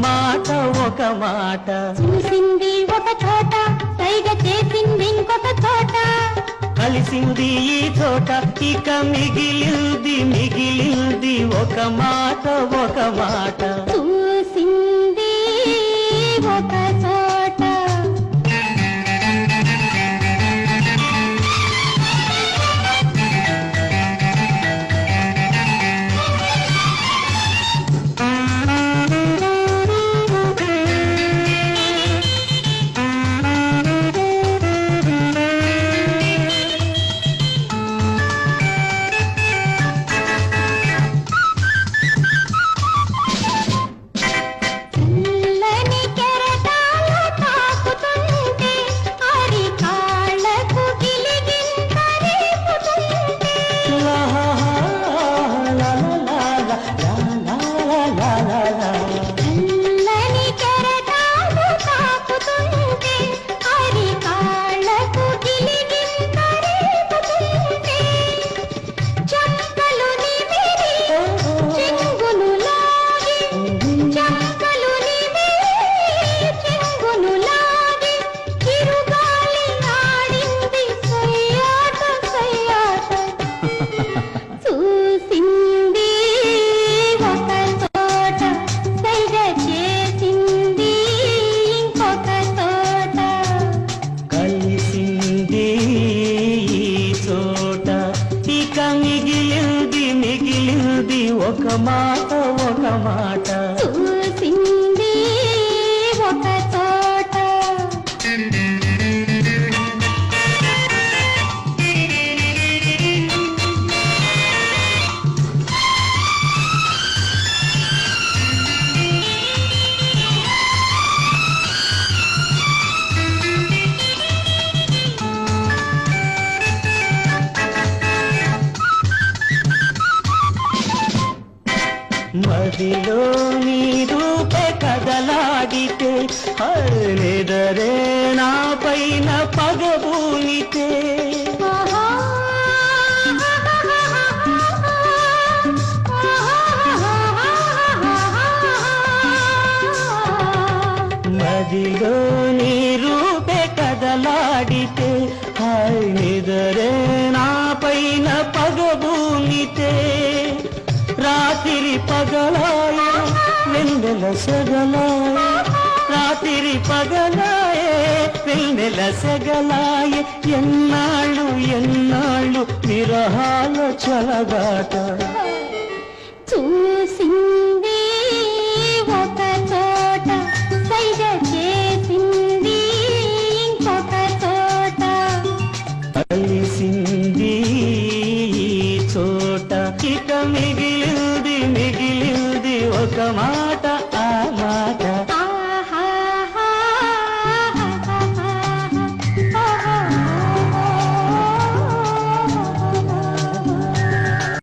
మాట ఒక మాట. చూసింది ఒక చోట సైగ చేసింది ఇంకొక చోట. కలిసింది ఈ చోట ఇక మిగిలింది ఒక మాట ఒక మాట. చూసింది ఒక చోట. మిగిలింది ఒక మాట ఒక మాట. చూసింది ఒక చోట. మదిలో నీ రూపే కదలాడితే నిదరే నా పైన పగబూనితే. మదిలో నీ రూపే కదలాడితే నిదరే నా పైన పగబూనితే. రాత్రి పగలాయే వెన్నెల సెగలాయే. రాత్రి పగలాయే వెన్నెల సెగలాయే. ఎన్నాళ్ళు ఎన్నాళ్ళు విరహాల చలగాట. చూసింది ఒక చోట సైగ చేసింది ఇంకొక చోట. కలిసింది చోట ఇక మిగిలింది ఒక మాట